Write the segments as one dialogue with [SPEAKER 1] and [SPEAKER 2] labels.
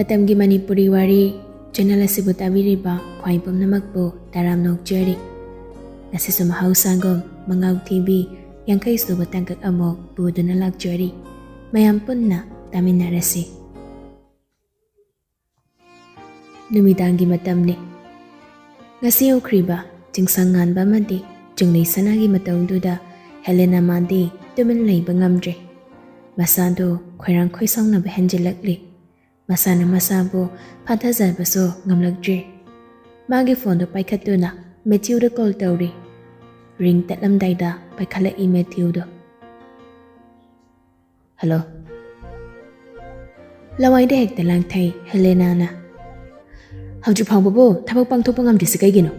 [SPEAKER 1] Matamgi Manipuri Wari channel asibu tabiriba khwai pumnamakpu taram nokjari. Nasisu mahausangom Mangao Thibi Yankai suba tangkak amok buduna lakjari. Mayam punna taminarasi. Numidangi matamni. Ngasi ukriba jingsangan ba madi junglay sanagi matawduda Helena madi tumin layba ngamdre. Masado khwairang khwaisong na bahenjilakli. Masana masabo patazal baso ngamlagdre. Magi phone do paikhatuna Matthew da call tawri. Ring tatlamdayda paikhala I Matthew do. Hello. Lawai de hekta lang thay Helena na. Hauju phawbo thabak pangthokpa ngamdi se kaigino.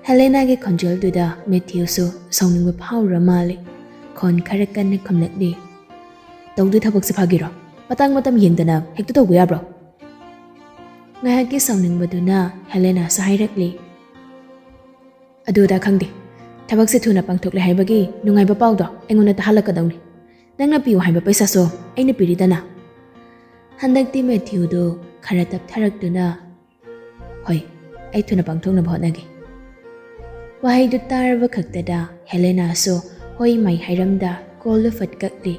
[SPEAKER 1] Helena ge khonjol duda Matthew so songning phawra mali. Khon kharakan ne khamlakdi. Tawdu thabak se phagiro. Matang matam yengdana hekta tawbu yabro. Ngayaki songning baduna Helena sa hairakli. Aduda khangdi. Thabak se thuna pangthokle haibagi nungay ba pawdo engona ta halakadawni. Nangna piyo haiba paisa so aina piridana. Handakti Matthew do kharatap tharakduna. Hoi, ai thuna pangthokna bhotnagi. Wahai du tarba khaktada Helena so hoi mai hairamda kollu fatkakli.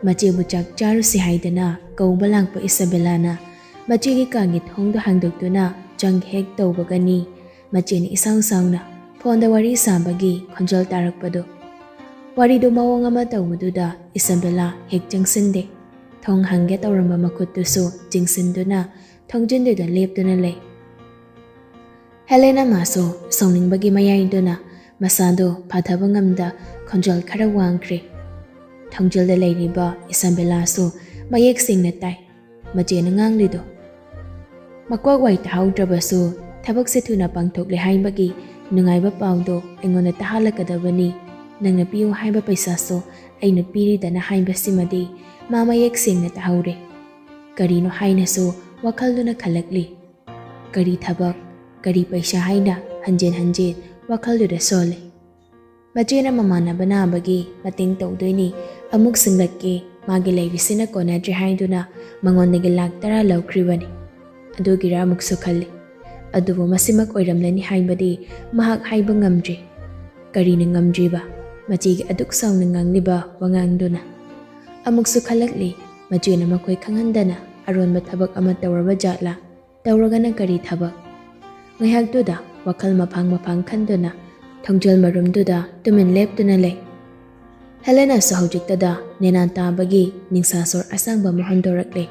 [SPEAKER 1] Machi buchak charu si haidana kauba langpa Isabellana machi gi kangit hongdo hangdoktuna jang hek tawbagani machi ni isang sangna phonda wari sambagi khonjol tarakpado wari do mawong ama tawmududa Isabella hek jangsinde thong hangge tawramba makuttu so jingsinduna thongjinde da leptuna lay Helena maso songning bagi mayainduna masado phathaba ngamda khonjol khara wangkre Thongjol da layriba Isabella so mayek singna tai majena nganglido makwak wai tahawdraba so thabak se thuna pangthokle haibagi nungaiba pawdo engona tahalakadabani nangna piyo haiba paisa so aina piridana haiba simadi ma mayek singna tahawre karino haina so wakhalduna khalakli kari thabak kari paisa haina hanjen wakhalduda sole Majena mamana banabagi mating tawdoini amuk singlakki magi layrisina konadri haiduna mangondagi laktara lawkribani adugira amuk sukhalli adubu masimak oiramlani haibadi mahak haiba ngamdri karina ngamdriba machigi aduk sawna ngangliba wangangduna amuk sukhalakli majena makoi khanghandana aronba thabak ama tawraba jatla tawragana kari thabak ngayakduda wakhal mafang khanduna Thongjol marumduda tumin leptuna lay. Helena sa hawjiktada nenanta bagi ningsasor asangba mohondorakle.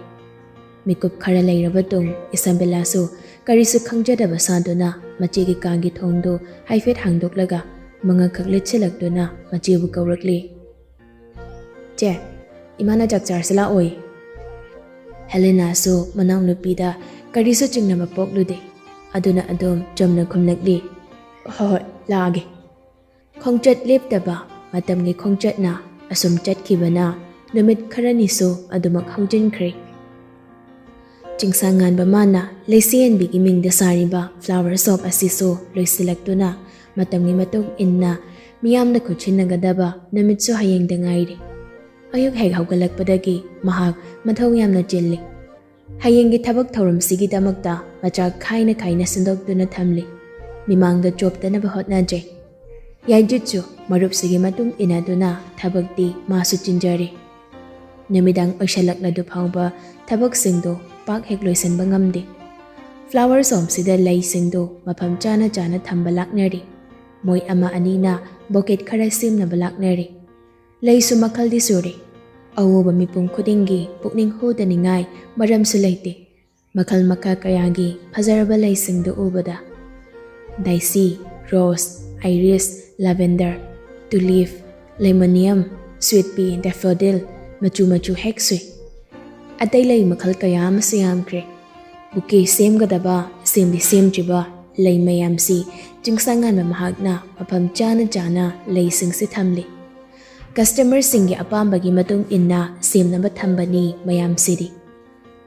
[SPEAKER 1] Mikup khara layrabatung Isabella so karisu khangjadaba saduna machigi kangi thongdo haifet hangdoklaga mga kaglitsilakduna machibu kawrakli. Che, imana jakchar sila oi. Helena so manang nupida karisu chingnama poklude. Aduna adom jamna khumlakli. Hoi, lagi. Khongchat leptaba matamgi khongchat na asum chatkibana numit kharani so adumak hawjinkre. Jingsangan ba mana leisian bigi mingda sariba flower soap asiso loisilaktuna matamgi matok inna miyamna khuchinnagadaba numit so hayengda ngairi. Ayuk hek hawgalakpadagi mahak mathaw yamna jilli. Hayengi thabak thawramsigi damakta machak khaina sindokduna thamli. Mimangda jobda na bahot na jay. Yajutsu marup sige matung inaduna thabakti masu chinjari. Namidang oishalak na dupawba thabak singdo pak hekloisan bangamdi. Flower som sida lay singdo mapam chana thamba nari. Moy ama anina boket karasim na balak nari. Lay sumakal di suri. Awoba mipung kudingi pukning huda ningay maram sulayti. Makal makakayagi pazaraba lay singdo ubada. Daisy, rose, iris, lavender, tulip, lemonium, sweet pea, daffodil, machu hexui. Atay lay makal kaya masayam kre. Buki same gadaba, same di same jiba, lay mayam si, jingsangan mamahag na, mapam jana lay sing si thamli. Customer singi apambagi matung inna, same na matambani mayam sidi.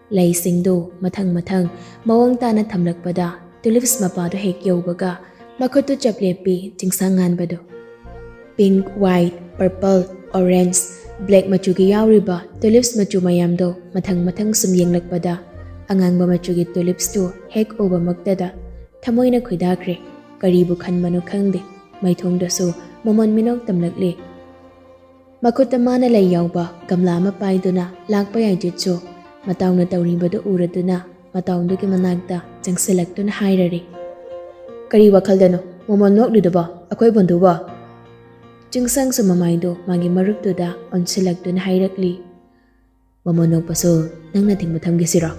[SPEAKER 1] Lay sing do, matang, mawang ta na thamlakpada, tulips mapado hek yawbaga makutu chaplepi jingsangan bado. Pink, white, purple, orange, black machugi yawriba tulips machu mayamdo mathang sumyenglakpada ꯑꯉꯥꯡꯕ ꯃꯆꯨꯒꯤ ꯇꯨꯂꯤꯞꯁꯇꯨ ꯍꯦꯛ ꯎꯕ ꯃꯛꯇꯗ ꯊꯃꯣꯏꯅ ꯈꯣꯏꯗꯥꯈ꯭ꯔꯦ꯫ ꯀꯔꯤꯕꯨ ꯈꯟꯕꯅꯣ ꯈꯪꯗꯦ, ꯃꯩꯊꯣꯡꯗꯁꯨ ꯃꯃꯣꯟ ꯃꯤꯅꯣꯛ ꯇꯝꯂꯛꯂꯤ꯫ ꯃꯈꯨꯠꯇ ꯃꯥꯅ ꯂꯩ ꯌꯥꯎꯕ ꯒꯝꯂꯥ ꯑꯃ ꯄꯥꯏꯗꯨꯅ ꯂꯥꯛꯄ ꯌꯥꯏꯖꯤꯠꯁꯨ ꯃꯇꯥꯎꯅ ꯇꯧꯔꯤꯕꯗꯨ ꯎꯔꯗꯨꯅ ꯃꯇꯥꯎꯗꯨꯒꯤ ꯃꯅꯥꯛꯇ ꯆꯪꯁꯤꯜꯂꯛꯇꯨꯅ ꯍꯥꯏꯔꯔꯤ, "ꯀꯔꯤ ꯋꯥꯈꯜꯗꯅꯣ ꯃꯃꯣꯟ ꯅꯣꯛꯂꯤꯗꯨꯕꯣ ꯑꯩꯈꯣꯏ ꯕꯣꯟꯗꯨꯕꯣ?" ꯆꯤꯡꯁꯪꯁꯨ ꯃꯃꯥꯏꯗꯨ ꯃꯥꯒꯤ ꯃꯔꯨꯞꯇꯨꯗ ꯑꯣꯟꯁꯤꯜꯂꯛꯇꯨꯅ ꯍꯥꯏꯔꯛꯂꯤ, "ꯃꯃꯣꯟ ꯅꯣꯛꯄꯁꯨ ꯅꯪꯅ ꯊꯤꯡꯕ ꯊꯝꯒꯦꯁꯤꯔꯣ?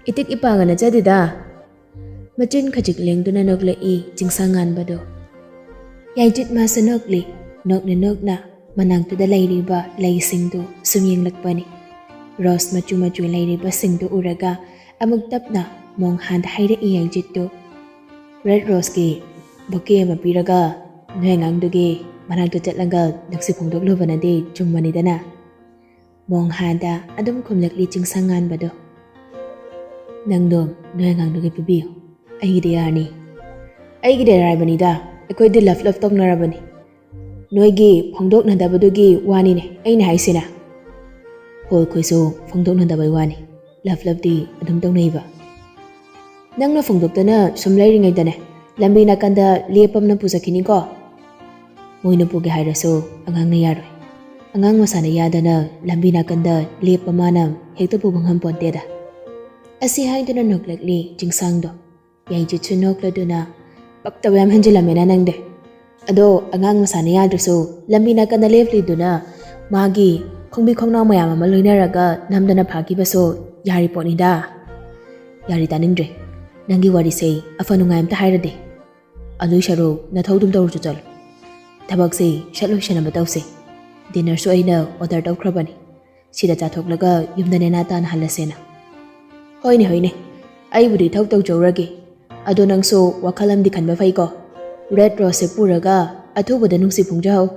[SPEAKER 1] ꯏꯇꯤꯛ ꯏꯄꯥꯒ ꯅꯠꯆꯗꯦꯗ." ꯃꯆꯤꯟ ꯈꯖꯤꯛ ꯂꯦꯡꯗꯨꯅ ꯅꯣꯛꯂꯛꯏ ꯆꯤꯡꯁꯪ ꯉꯥꯟꯕꯗꯨ꯫ ꯌꯥꯏꯖꯤꯠ ꯃꯥꯁꯨ ꯅꯣꯛꯂꯤ, ꯅꯣꯛꯅ ꯅꯣꯛꯅ ꯃꯅꯥꯛꯇꯨꯗ ꯂꯩꯔꯤꯕ ꯂꯩꯁꯤꯡꯗꯨ ꯁꯨꯝ ꯌꯦꯡꯂꯛꯄꯅꯤ꯫ ꯔꯣꯁ ꯃꯆꯨ ꯃꯆꯨ ꯂꯩꯔꯤꯕꯁꯤꯡꯗꯨ ꯎꯔꯒ ꯑꯃꯨꯛ ꯇꯞꯅ ꯃꯣꯡꯍꯥꯟꯗ ꯍꯥꯏꯔꯛꯏ ꯌꯥꯏꯖꯤꯠꯇꯨ, "ꯔꯦꯗ ꯔꯣꯁꯀꯤ ꯕꯨꯀꯦ ꯑꯃ ꯄꯤꯔꯒ ꯅꯣꯏ ꯑꯉꯥꯡꯗꯨꯒꯤ ꯃꯅꯥꯛꯇ ꯆꯠꯂꯒ ꯅꯨꯡꯁꯤ ꯐꯣꯡꯗꯣꯛꯂꯨꯕꯅꯗꯤ ꯆꯨꯝꯕꯅꯤꯗꯅ." ꯃꯣꯡꯍꯥꯗ ꯑꯗꯨꯝ ꯈꯨꯝꯂꯛꯂꯤ ꯆꯤꯡꯁꯪ ꯉꯥꯟꯕꯗꯨ, "ꯅꯪꯗꯣ ꯅꯣꯏ ꯑꯉꯥꯡꯗꯨꯒꯤ ꯄꯤꯕꯤꯌꯨ, ꯑꯩꯒꯤꯗꯤ ꯌꯥꯔꯅꯤ." "ꯑꯩꯒꯤꯗꯤ ꯑꯔꯥꯏꯕꯅꯤꯗ, ꯑꯩꯈꯣꯏꯗꯤ ꯂꯞ ꯇꯧꯅꯔꯕꯅꯤ. ꯅꯣꯏꯒꯤ ꯐꯣꯡꯗꯣꯛꯅꯗꯕꯗꯨꯒꯤ ꯋꯥꯅꯤꯅꯦ ꯑꯩꯅ ꯍꯥꯏꯁꯤꯅ." "ꯍꯣꯏ ꯑꯩꯈꯣꯏꯁꯨ ꯐꯣꯡꯗꯣꯛꯅꯗꯕꯩ ꯋꯥꯅꯤ, ꯂꯞꯇꯤ ꯑꯗꯨꯝ ꯇꯧꯅꯩꯕ." "ꯅꯪꯅ ꯐꯣꯡꯗꯣꯛꯇꯅ ꯁꯨꯝ ꯂꯩꯔꯤꯉꯩꯗꯅꯦ ꯂꯝꯕꯤ ꯅꯥꯀꯟꯗ ꯂꯦꯞꯄ ꯑꯃꯅ ꯄꯨꯖꯈꯤꯅꯤꯀꯣ." "ꯃꯣꯏꯅ ꯄꯨꯒꯦ ꯍꯥꯏꯔꯁꯨ ꯑꯉꯥꯡꯅ ꯌꯥꯔꯣꯏ. ꯑꯉꯥꯡ ꯃꯁꯥꯅ ꯌꯥꯗꯅ ꯂꯝꯕꯤ ꯅꯥꯀꯟꯗ ꯂꯦꯞꯄ ꯃꯥꯅ ꯍꯦꯛꯇ ꯄꯨꯕ ꯉꯝꯄꯣꯟꯇꯦꯗ." ꯑꯁꯤ ꯍꯥꯏꯗꯨꯅ ꯅꯣꯛꯂꯛꯂꯤ ꯆꯤꯡꯁꯥꯡꯗꯣ꯫ ꯌꯥꯏꯖꯤꯠꯁꯨ ꯅꯣꯛꯂꯗꯨꯅ, "ꯄꯛꯇꯕ ꯌꯥꯝ ꯍꯦꯟꯖꯤꯜꯂꯝꯃꯦꯅ ꯅꯪꯗꯤ. ꯑꯗꯣ ꯑꯉꯥꯡ ꯃꯁꯥꯅ ꯌꯥꯗ꯭ꯔꯁꯨ ꯂꯝꯕꯤ ꯅꯥꯀꯟꯗ ꯂꯦꯞꯂꯤꯗꯨꯅ ꯃꯥꯒꯤ ꯈꯣꯡꯕꯤ ꯈꯣꯡꯅꯥꯎ ꯃꯌꯥꯝ ꯑꯃ ꯂꯣꯏꯅꯔꯒ ꯅꯝꯗꯅ ꯐꯥꯈꯤꯕꯁꯨ ꯌꯥꯔꯤ ꯄꯣꯠꯅꯤꯗ." "ꯌꯥꯔꯤ, ꯇꯥꯅꯤꯡꯗ꯭ꯔꯦ. ꯅꯪꯒꯤ ꯋꯥꯔꯤꯁꯦ ꯑꯐ ꯅꯨꯡꯉꯥꯏ ꯑꯝꯇ ꯍꯥꯏꯔꯗꯤ. ꯑꯗꯨꯏ ꯁꯔꯨꯛ ꯅꯊꯧꯗꯨꯝ ꯇꯧꯔꯁꯨ ꯆꯠꯂꯨ. ꯊꯕꯛꯁꯦ ꯁꯠ ꯂꯣꯏꯁꯟꯅꯕ ꯇꯧꯁꯦ. ꯗꯤꯅꯔꯁꯨ ꯑꯩꯅ ꯑꯣꯔꯗꯔ ꯇꯧꯈ꯭ꯔꯕꯅꯤ. ꯁꯤꯗ ꯆꯥꯊꯣꯛꯂꯒ ꯌꯨꯝꯗ ꯅꯦꯅꯥ ꯇꯥꯅ ꯍꯜꯂꯁꯦꯅ." "ꯍꯣꯏꯅꯦ ꯍꯣꯏꯅꯦ, ꯑꯩꯕꯨꯗꯤ ꯏꯊꯧ ꯇꯧꯖꯧꯔꯒꯦ. ꯑꯗꯣ ꯅꯪꯁꯨ ꯋꯥꯈꯜ ꯑꯃꯗꯤ ꯈꯟꯕ ꯐꯩꯀꯣ. ꯔꯦꯗ ꯔꯣꯁꯁꯦ ꯄꯨꯔꯒ ꯑꯊꯨꯕꯗ ꯅꯨꯡꯁꯤ ꯐꯨꯡꯖꯍꯧ."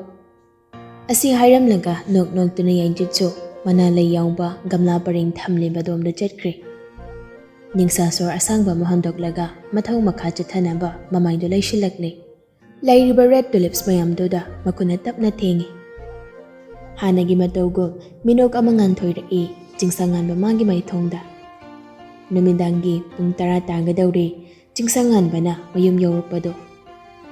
[SPEAKER 1] ꯑꯁꯤ ꯍꯥꯏꯔꯝꯂꯒ ꯅꯣꯛ ꯅꯣꯛꯇꯨꯅ ꯌꯥꯏꯖꯤꯠꯁꯨ ꯃꯅꯥ ꯂꯩ ꯌꯥꯎꯕ ꯒꯝꯂꯥ ꯄꯔꯦꯡ ꯊꯝꯂꯤꯕꯗꯣꯝꯗ ꯆꯠꯈ꯭ꯔꯦ꯫ ꯅꯤꯡꯁꯥꯁꯣꯔ ꯑꯁꯥꯡꯕ ꯑꯃ ꯍꯣꯟꯗꯣꯛꯂꯒ ꯃꯊꯧ ꯃꯈꯥ ꯆꯠꯊꯅꯕ ꯃꯃꯥꯏꯗꯨ ꯂꯩꯁꯤꯜꯂꯛꯂꯦ꯫ ꯂꯩꯔꯤꯕ ꯔꯦꯗ ꯇꯨꯂꯤꯞꯁ ꯃꯌꯥꯝꯗꯨꯗ ꯃꯈꯨꯠꯅ ꯇꯞꯅ ꯊꯦꯡꯉꯤ꯫ ꯍꯥꯟꯅꯒꯤ ꯃꯇꯧꯒꯨꯝ ꯃꯤꯅꯣꯛ ꯑꯃ ꯉꯥꯟꯊꯣꯏꯔꯛꯏ ꯆꯤꯡꯁꯪ ꯉꯥꯟꯕ ꯃꯥꯒꯤ ꯃꯩꯊꯣꯡꯗ꯫ ꯅꯨꯃꯤꯗꯥꯡꯒꯤ ꯄꯨꯡ 10 ꯇꯥꯒꯗꯧꯔꯦ ꯆꯤꯡꯁꯪ ꯉꯥꯟꯕꯅ ꯃꯌꯨꯝ ꯌꯧꯔꯛꯄꯗꯣ꯫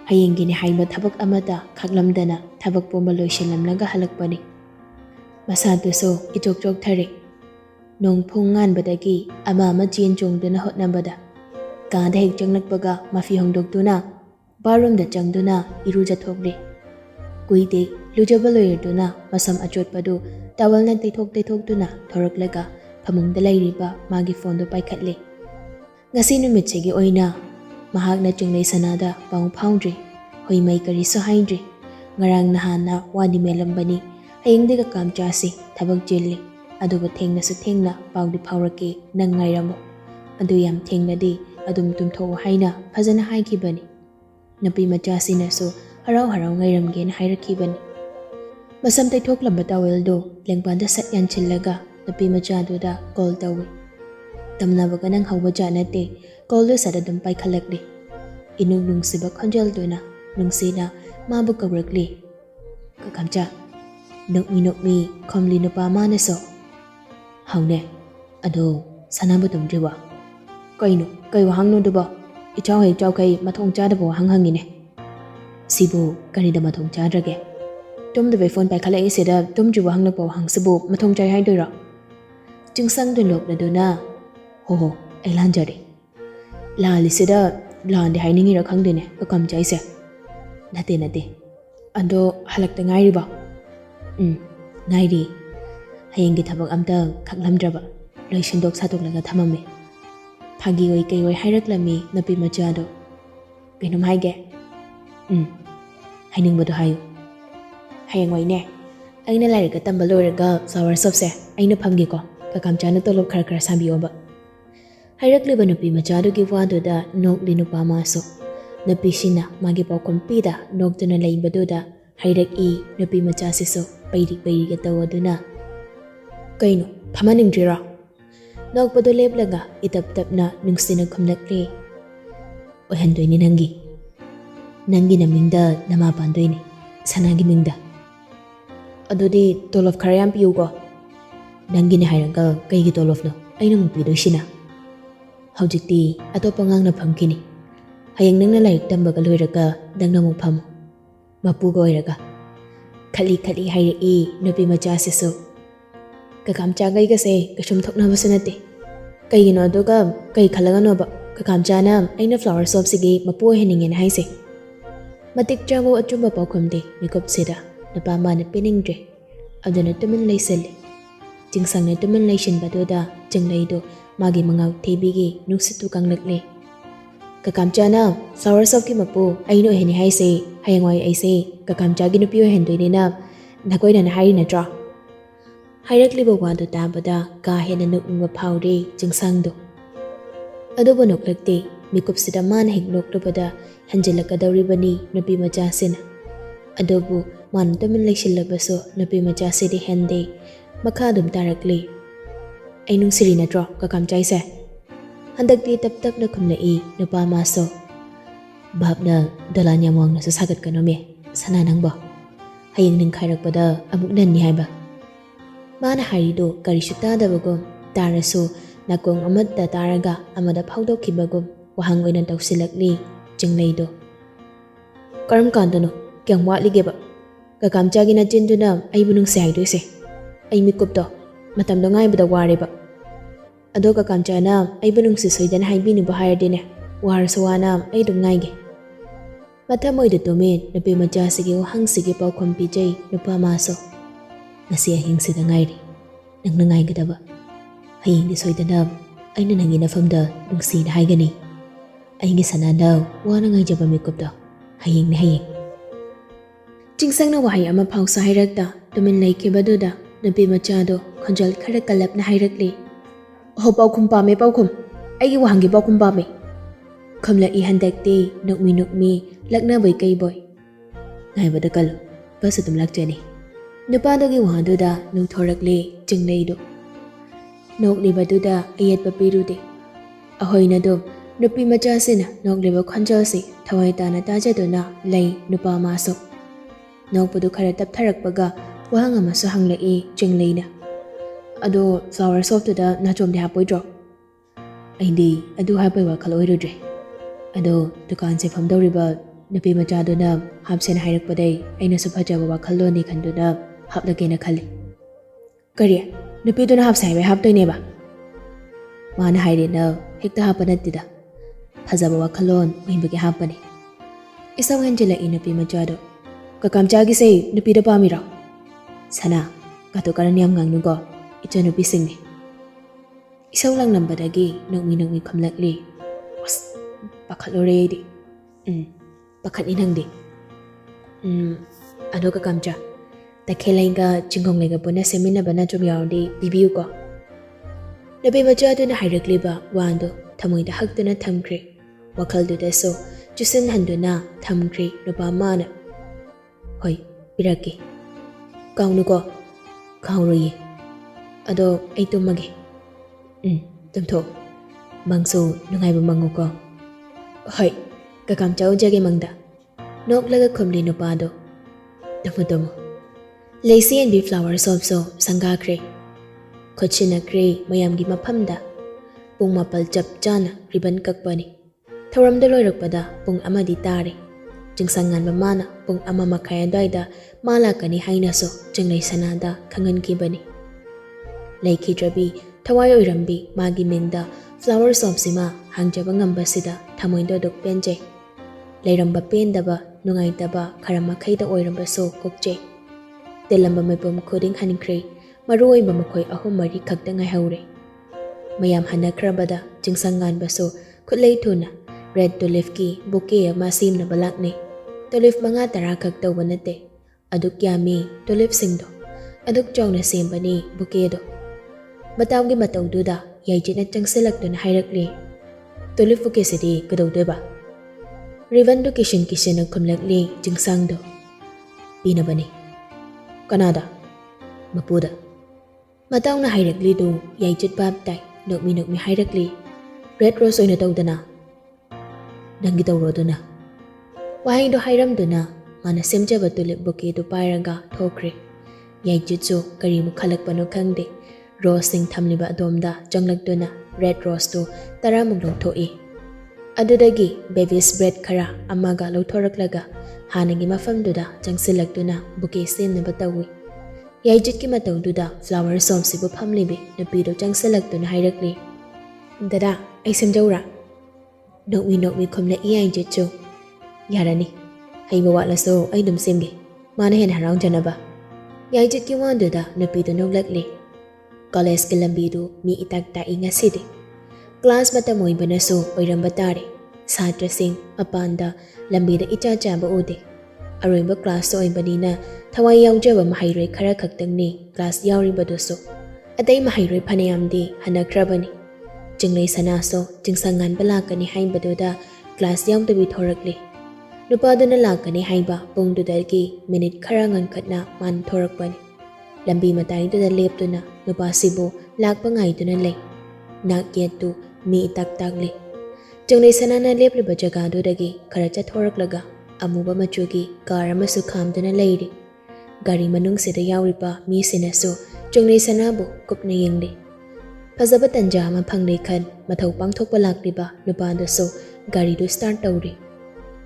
[SPEAKER 1] ꯍꯌꯦꯡꯒꯤꯅꯤ ꯍꯥꯏꯕ ꯊꯕꯛ ꯑꯃꯇ ꯈꯥꯛꯂꯝꯗꯅ ꯊꯕꯛ ꯄꯨꯝꯕ ꯂꯣꯏꯁꯤꯜꯂꯝꯂꯒ ꯍꯜꯂꯛꯄꯅꯤ꯫ ꯃꯁꯥꯗꯨꯁꯨ ꯏꯆꯣꯛ ꯆꯣꯛꯊꯔꯦ꯫ ꯅꯣꯡꯐꯨꯡ ꯉꯥꯟꯕꯗꯒꯤ ꯑꯃ ꯆꯦꯟ ꯆꯣꯡꯗꯨꯅ ꯍꯣꯠꯅꯕꯗ ꯀꯥꯗ ꯍꯦꯛ ꯆꯪꯂꯛꯄꯒ ꯃꯐꯤ ꯍꯣꯡꯗꯣꯛꯇꯨꯅ ꯕꯥꯠꯔꯨꯝꯗ ꯆꯪꯗꯨꯅ ꯏꯔꯨꯖꯊꯣꯛꯂꯦ꯫ ꯀꯨꯏꯗꯦ ꯂꯨꯖꯕ ꯂꯣꯏꯔꯗꯨꯅ ꯃꯁꯝ ꯑꯆꯣꯠꯄꯗꯨ ꯇꯥꯋꯜꯅ ꯇꯩꯊꯣꯛꯇꯨꯅ ꯊꯣꯔꯛꯂꯒ ꯐꯃꯨꯡꯗ ꯂꯩꯔꯤꯕ ꯃꯥꯒꯤ ꯐꯣꯟꯗꯨ ꯄꯥꯏꯈꯠꯂꯦ꯫ ꯉꯁꯤ ꯅꯨꯃꯤꯠꯁꯤꯒꯤ ꯑꯣꯏꯅ ꯃꯍꯥꯛꯅ ꯆꯤꯡꯂꯩ ꯁꯅꯥꯗ ꯄꯥꯎ ꯐꯥꯎꯗ꯭ꯔꯤ, ꯍꯣꯏꯃꯩ ꯀꯔꯤꯁꯨ ꯍꯥꯏꯗ꯭ꯔꯤ꯫ ꯉꯔꯥꯡ ꯅꯍꯥꯟꯅ ꯋꯥꯗꯤ ꯃꯦꯜꯂꯝꯕꯅꯤ, ꯍꯌꯦꯡꯗꯤ ꯀꯀꯥꯝ ꯆꯥꯁꯤ, ꯊꯕꯛ ꯆꯤꯜꯂꯤ, ꯑꯗꯨꯕꯨ ꯊꯦꯡꯅꯁꯨ ꯊꯦꯡꯅ ꯄꯥꯎꯗꯤ ꯐꯥꯎꯔꯛꯀꯦ, ꯅꯪ ꯉꯥꯏꯔꯝꯃꯨ, ꯑꯗꯨ ꯌꯥꯝ ꯊꯦꯡꯅꯗꯤ ꯑꯗꯨꯝ ꯇꯨꯝꯊꯣꯛꯎ ꯍꯥꯏꯅ ꯐꯖꯅ ꯍꯥꯏꯈꯤꯕꯅꯤ꯫ ꯅꯨꯄꯤ ꯃꯆꯥꯁꯤꯅꯁꯨ ꯍꯔꯥꯎ ꯍꯔꯥꯎ ꯉꯥꯏꯔꯝꯒꯦꯅ ꯍꯥꯏꯔꯛꯈꯤꯕꯅꯤ꯫ ꯃꯁꯝ ꯇꯩꯊꯣꯛꯂꯝꯕ ꯇꯥꯋꯦꯜꯗꯨ ꯂꯦꯡꯕꯥꯟꯗ ꯁꯠ ꯌꯥꯟꯁꯤꯜꯂꯒ ꯅꯨꯄꯤ ꯃꯆꯥꯗꯨꯗ ꯀꯣꯜ ꯇꯧꯏ꯫ ꯇꯝꯅꯕꯒ ꯅꯪꯍꯧꯕ ꯖꯥꯠ ꯅꯠꯇꯦ, ꯀꯣꯜꯗꯨ ꯁꯠ ꯑꯗꯨꯝ ꯄꯥꯏꯈꯠꯂꯛꯂꯤ꯫ ꯏꯅꯨꯡ ꯅꯨꯡꯁꯤꯕ ꯈꯣꯟꯖꯦꯜꯗꯨꯅ ꯅꯨꯡꯁꯤꯅ ꯃꯥꯕꯨ ꯀꯧꯔꯛꯂꯤ꯫ "ꯀꯀꯥꯝꯆꯥ." ꯅꯣꯛꯃꯤ ꯅꯣꯛꯃꯤ ꯈꯣꯝꯂꯤ ꯅꯨꯄꯥ ꯃꯥꯅꯁꯨ꯫ "ꯍꯧꯅꯦ, ꯑꯗꯣ ꯁꯅꯥꯕꯨ ꯇꯨꯝꯗ꯭ꯔꯤꯕꯣ?" "ꯀꯩꯅꯣ ꯀꯩ ꯋꯥꯍꯪꯅꯣ ꯑꯗꯨꯕꯣ? ꯏꯆꯥꯎ ꯍꯦꯛ ꯆꯥꯎꯈꯩ ꯃꯊꯣꯡ ꯆꯥꯗꯕ ꯋꯥꯍꯪ ꯍꯪꯉꯤꯅꯦ." "ꯁꯤꯕꯨ ꯀꯔꯤꯗ ꯃꯊꯣꯡ ꯆꯥꯗ꯭ꯔꯒꯦ? ꯇꯨꯝꯗꯕꯩ ꯐꯣꯟ ꯄꯥꯏꯈꯠꯂꯛꯏꯁꯤꯗ ꯇꯨꯝꯗ꯭ꯔꯤꯕ ꯍꯪꯂꯛꯄ ꯋꯥꯍꯪꯁꯤꯕꯨ ꯃꯊꯣꯡ ꯆꯥꯏ ꯍꯥꯏꯗꯣꯏꯔꯣ?" ꯆꯤꯡꯁꯪꯗꯨ ꯅꯣꯛꯂꯗꯨꯅ, "ꯍꯣ ꯑꯩ ꯂꯥꯟꯖꯔꯦ. ꯂꯥꯜꯂꯤꯁꯤꯗ ꯂꯥꯟꯗꯦ ꯍꯥꯏꯅꯤꯡꯉꯤꯔ ꯈꯪꯗꯦꯅꯦ ꯀꯀꯥꯝꯆꯥꯏꯁꯦ." "ꯅꯠꯇꯦ. ꯑꯗꯣ ꯍꯜꯂꯛꯇ ꯉꯥꯏꯔꯤꯕꯣ?" "ꯉꯥꯏꯔꯤ. ꯍꯌꯦꯡꯒꯤ ꯊꯕꯛ ꯑꯝꯇ ꯈꯛꯂꯝꯗ꯭ꯔꯕ, ꯂꯣꯏ ꯁꯤꯟꯗꯣꯛ ꯁꯥꯗꯣꯛꯂꯒ ꯊꯝꯃꯝꯃꯤ." ꯐꯥꯒꯤ ꯑꯣꯏ ꯀꯩ ꯑꯣꯏ ꯍꯥꯏꯔꯛꯂꯝꯃꯤ ꯅꯨꯄꯤ ꯃꯆꯥꯗꯣ꯫ "ꯀꯩꯅꯣꯝ ꯍꯥꯏꯒꯦ?" "ꯍꯥꯏꯅꯤꯡꯕꯗꯣ ꯍꯥꯏꯌꯨ." "ꯍꯌꯦꯡꯋꯥꯏꯅꯦ ꯑꯩꯅ ꯂꯥꯏꯔꯤꯛꯀ ꯇꯝꯕ ꯂꯣꯏꯔꯒ ꯐ꯭ꯂꯥꯋꯔ ꯁꯣꯞꯁꯦ ꯑꯩꯅ ꯐꯝꯒꯦꯀꯣ, ꯀꯀꯥꯝꯆꯥꯅ ꯇꯣꯂꯣꯞ ꯈꯔ ꯁꯥꯕꯤꯌꯣꯕ." ꯍꯥꯏꯔꯛꯂꯤꯕ ꯅꯨꯄꯤ ꯃꯆꯥꯗꯨꯒꯤ ꯋꯥꯗꯨꯗ ꯅꯣꯛꯂꯤ ꯅꯨꯄꯥ ꯃꯥꯁꯨ꯫ ꯅꯨꯄꯤꯁꯤꯅ ꯃꯥꯒꯤ ꯄꯥꯎꯈꯨꯝ ꯄꯤꯗ ꯅꯣꯛꯇꯨꯅ ꯂꯩꯕꯗꯨꯗ ꯍꯥꯏꯔꯛꯏ ꯅꯨꯄꯤ ꯃꯆꯥꯁꯤꯁꯨ ꯄꯩꯔꯤꯒ ꯇꯧꯗꯨꯅ, "ꯀꯩꯅꯣ ꯐꯝꯍꯟꯅꯤꯡꯗ꯭ꯔꯤꯔꯣ?" ꯅꯣꯛꯄꯗꯨ ꯂꯦꯞꯂꯒ ꯏꯇꯞ ꯇꯞꯅ ꯅꯨꯡꯁꯤꯅ ꯈꯨꯝꯂꯛꯂꯤ꯫ "ꯑꯣꯏꯍꯟꯗꯣꯏꯅꯤ ꯅꯪꯒꯤ ꯅꯃꯤꯡꯗ ꯅꯃꯥ ꯄꯥꯟꯗꯣꯏꯅꯤ, ꯁꯅꯥꯒꯤ ꯃꯤꯡꯗ." "ꯑꯗꯨꯗꯤ ꯇꯣꯂꯣꯞ ꯈꯔ ꯌꯥꯝ ꯄꯤꯌꯨꯀꯣ." "ꯅꯪꯒꯤꯅꯦ ꯍꯥꯏꯔꯒ ꯀꯩꯒꯤ ꯇꯣꯂꯣꯞꯅꯣ ꯑꯩꯅ ꯑꯃꯨꯛ ꯄꯤꯗꯣꯏꯁꯤꯅ?" Hꯧjikti atopa ngang na phamkini. Hayang nang na laik tambaga loiraga dang na mukpham. Mapuga oiraga. Khali hairi e nupi macha sisu. Kakamcha gai gase kasum thokna basanate. Kai gino adoga kai khalaga no ba. Kakamcha na aina flower shop sige mapu heningen haise. Matik chabo achumba paukhumde mikop sida napa mana piningdre. Adana tumin laiselle. Jingsang na tumin laisin badoda jinglaido magi Mangao Thibi gi nuksitu kanglakle. Kakamcha na flower shop ki mapu aino heni haise hayangwai aise kakamcha gi nupi hendoine na nakoina na hari na tra. Hairakliba wadu tabada ka hena nukwa phawre jingsangdo. Adobo noklakte mikup sida man higloktabada hanjalakadawribani nupi macha sina. Adobo man tumin laisinlabaso nupi macha sidi hende makadum tarakli. Ainung siri na tro kakamcha ise. Handagti tap na kumlai nupa maso. Bab na dalanya mong na sasagat ka no me sana nang ba. Hayang ning khairakpada amuk nan ni haiba. Mana harido karishuta dabagum taraso nakong amadda taraga amada phawdokkibagum wahang oina tawsilakli jinglaido. Karam kandano kyang watlige ba. Kakamcha gi na jinduna aibu nung se haidoise. Ai mikupto matamdo ngai bada ware ba. Ado kakamcha na aibu nung se soidan haibinu ba hayardine warsawana ai dum ngai ge. Matamoy de tomen napi macha sige wahang sige paukhom pijai nupa maso. Nasi ahing sida ngairi nang nangai gadaba. Haying di soidana aina nangi na famda nungsi na haigani. Ayingi sanadaw wana ngai jaba mikupda haying ni haying. Jingsang na wahay ama phaw sa hayrakta tumin laike baduda napi machado khonjal khara kalap na hayrakli. Ho paukhum pame paukhum aigi wahangi paukhum pame. Khamla I handakti nukmi lakna boy kai boy. Ngai badakal basatum lakjani. Nupadogi wahaduda nungthorakli jinglaido. Nokliba duda ayat papirude. Ahoyna dum nupi macha sina nokliba khonjasi thawai tana tajaduna lay nupa maso. Nokpadu khara taptharakpaga wahang amaso hanglai jinglaina. Ado flower shop tuda nachomde hapoidro. Aindi adu hapai wakhal oirudre. Ado dukan se famdoriba nupi macha duna hapsen hairakpadai aina supajaba wakhalloni khanduna haplagena khali. Kariya nupiduna hapsaibe haptoineba. Mana hairina hekta hapanatida. Phajaba wakhalon oinbagi hapani. Isaw henjela nupi machado. Kakamcha gi sei nupida pamira. Sana kato karan yam ngangnugo icha nupi singni. Isaw lang nambadagi nungmi khamlakli. Was pakhalore di. Pakhatni nangdi. Ado kakamcha. Takhelaiga chingong lega puna semina bana chum yaudi bibiu ko. Nabi machado na hairakliba wando thamoida hakduna thamkri. Wakhalduda so chusin handuna thamkri nupa mana. Hoi piraki. Kaunu ko kaunroyi. Ado ay tumagi. Tumtho. Mangso nungaiba mangu ko. Hoi kakamchao jage mangda. Noklaga khumli nupado. Tumu. Lacy and bee flower shop so sangakre. Khochinakre mayamgi maphamda. Pung mapal chap chana ribbon kakpani. Thoramda loirakpada pung amadi tare. Jingsangan mamana pung ama makhaya daida mala kani haina so jinglai sanada khangan kibani. Laiki drabi thawai oirambi magi mingda flower shop sima hangjaba ngambasida thamoido dok penje. Lairamba pendaba nungaitaba kharamakhayda oiramba so kokje. Telamba maipum khuding hankre maroi ba makhoi ahum mari khakta ngai haure. Mayam hanakrabada jingsangan baso khutlei thuna red tulip ki bouquet ama simna balakne. Tulip manga tara khakta wanate. Aduk yami tulip singdo. Aduk chawna sembani bouquet do. Matawgi matawduda yaijina changsilakduna hairakli. Tulip bouquet sidi kadawdeba. Ribbon do kishin khumlakli jingsangdo. Pinabani. Kanada Mapuda Mataw na hairakli do yaijit babtay nukmi hairakli red rose oina tawdana dangi tawrodo na wahay do hairam do na mana semjaba tulip bouquet do pairaga thokre yaijit so karimu khalakpano khangde rose sing thamliba adomda janglak do na red rose tu taramuk longthoi. Adudagi baby's bread khara amaga lawthораklaga hanagi mafamduda changsilaktuna bouquet semnaba tawi. Yaijitki matawduda flower somsibu phamlibi nupido changsilaktuna hairakli. Dada ai semjaura. Nokmi khomna yaijitchu. Yarani. Haiba watlaso ai dum semge. Mana hen harang janaba. Yaijitki wanduda nupido noglakli. College ki lambidu mi itak ta ingasidi. Class matamoy banaso oiramba tare. Satra sing apanda lambida icha chamba ude. Aroiba class oy banina thawai yaujaba mahairoi khara khaktangni class yauri badoso. Atai mahairoi phanayamdi hanakrabani. Jinglei sanaso jingsangan balakani haibadoda class yaungtabi thorakli. Nupaduna lakani haiba pungdudagi minute khara ngankhatna man thorakbani. Lambi matayduda leptuna nupasibu lakpa ngaiduna lay. Nakyatu mi itak takli. Jinglei sanana lepliba jagadudagi khara chathoraklaga amuba machugi car amasu khamduna layri. Gari manungsida yauriba mi sinasu jinglei sanabu kupna yengli. Fazaba tanja ama phanglei khan mathau pangthokpa lakliba nupadaso gari du start tawri.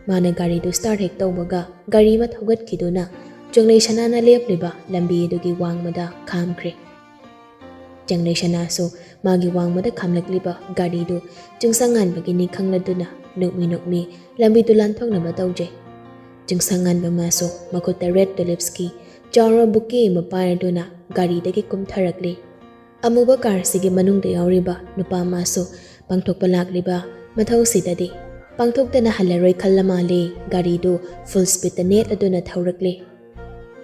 [SPEAKER 1] Mana gari du start hek tawbaga gari ma thogat khiduna jinglei sanana lepliba lambi dugi wangmada khamkre. Jinglei sanaso magi wangmada khamlakliba gari du jingsangan bagini khangladuna nukmi lambi du lanthoknaba tawje. Jingsangan bamaso makuta red tulips ki jawra bouquet maparaduna gari dagi kumtharakli. Amuba car sige manungda yauriba nupa maso pangthokpa lakliba mathau sidadi pangthokdana halaroi khallamale gari du full speed net aduna thaurakli.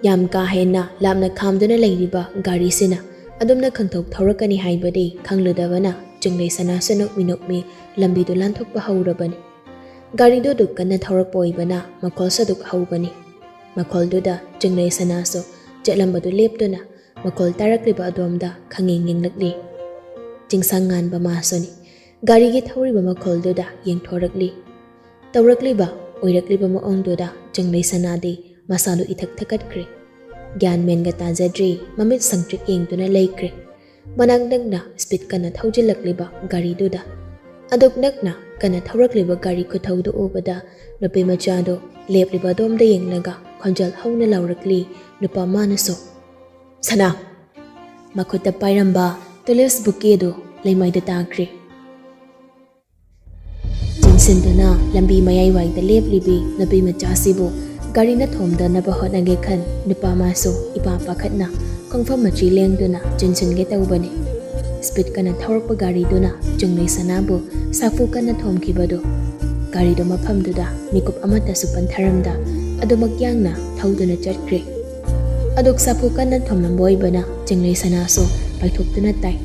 [SPEAKER 1] Yam ka hena lamna khamduna leiriba gari sina adumna khangthok thaurakani haibadi khangludabana jinglei sanasu nokmi lambi du lanthokpa haurabani. Gari du dukkana thaurakpa oibana makhol saduk haubani. Makhol duda jinglei sanasu jetlambadu leptuna makhol tarakliba adomda khangeng lakli. Jingsangan bamasoni gari gi thauriba makhol duda yengthorakli. Tawrakliba oirakliba maongduda jinglei sanadi masalu ithak thakatkre. Gyan menga tajadri mamit sangtrik yengtuna laikre. Manangdangna speed kana thaujilakliba gari duda. Adok nakna kana thaurakliba gari kuthaudu obada nupi machado lepliba domda yenglaga khonjal hauna laurakli nupa manaso. Sana makuta pairamba tulips bouquet do leimaida takre. Jinsinduna lambi mayai waida leplibi nabi machasibu gari na thomda naba hotnage khan nupa maso ipa pakhatna kongfam machi lengduna jinsinge tawbani. Speed kana thaurakpa gari duna jinglei sanabu safu kana thomkhibado. Gari do mafamduda mikup amata supan tharamda adumak yangna thauduna chatkre. Adok sapu kana thomlamboi bana jinglei sanaso paithokduna tai.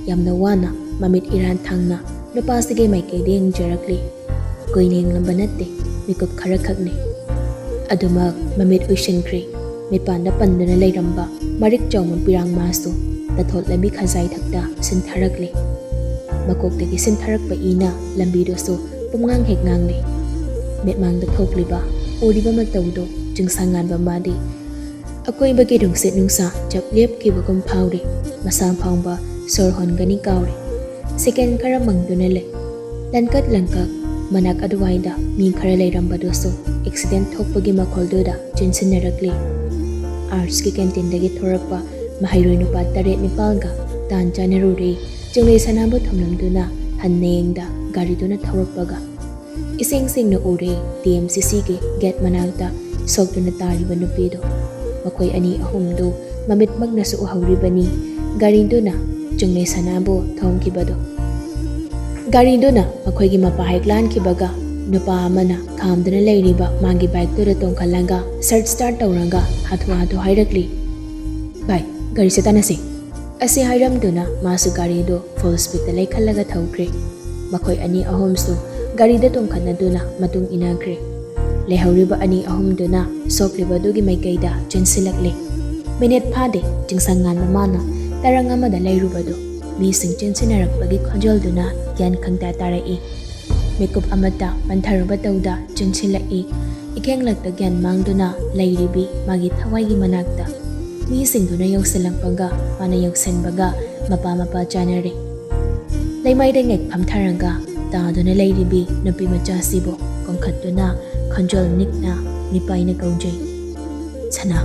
[SPEAKER 1] Yamna wana mamit iran thangna nupasige maikei deng jarakli. Koineng lambanatte mikup khara khakne. Adumak mamit uishankre mipanda panduna leiramba marik chawmun pirang maso tathot lambi khazai thakta sintharakli. Makoktagi sintharakpa ina lambi doso pumngang hek ngangli. Metmangda thokliba uriba matawdo jingsangan bambadi. Akoi bagi dungsit nungsa jab lep kibagum phawri masang phawba sorhon gani kawri. Second khara mangduna le. Lankak manak aduwaida mi khara leiramba doso accident thokpagi makholduda jinsinnarakli. Arts ki canteen dagi thorakpa mahairoi nupa taret nipalga tan janaruri jinglei sanabu thomlamduna hanneyengda gari duna thorakpaga. Ising na uri TMCC ki get managda sokduna tariba nupido. Makoy ani ahumdo mamit magnasu uhauribani gari duna jinglei sanabu thomkibado. Gari duna makoy gi mapahiklan kibaga nupa amana khamduna leiriba magi bike dura tongkhalanga search start tawranga hathu hairakli. Bye gari setanasi. Asi hairamduna masu gari do full speed da laikhallaga thawkre. Makoy ani ahumsu gari da tongkhanaduna matung inagre. Lehauriba ani ahumduna sokliba dugi maikaida jinsilakli. Minute phade jingsangan mamana taranga mada lairubado mi sing jinsinnarakpagi khonjalduna yan khangta tarai. Makeup amata pantharuba tawda jinsilai. Ikenglakta gyan mangduna lairibi magi thawai manakta. Mi singduna yoksalangpaga mana yoksanbaga mapa janare. Laimai de ngek phamtharanga taaduna leiribi nupi macha sibo kongkhatuna khonjol nikna nipaina kaunjai. Sana,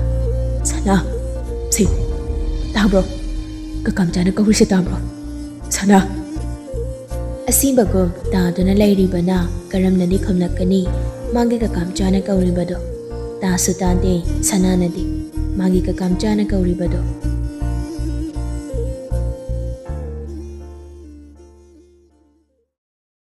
[SPEAKER 1] sana, si, tabro, kakamchana kaurisi tabro, sana. Asibagom taaduna leiribana karamnani khumlakani magi kakamchana kauribado. Tasu tade sananadi magi kakamchana kauribado.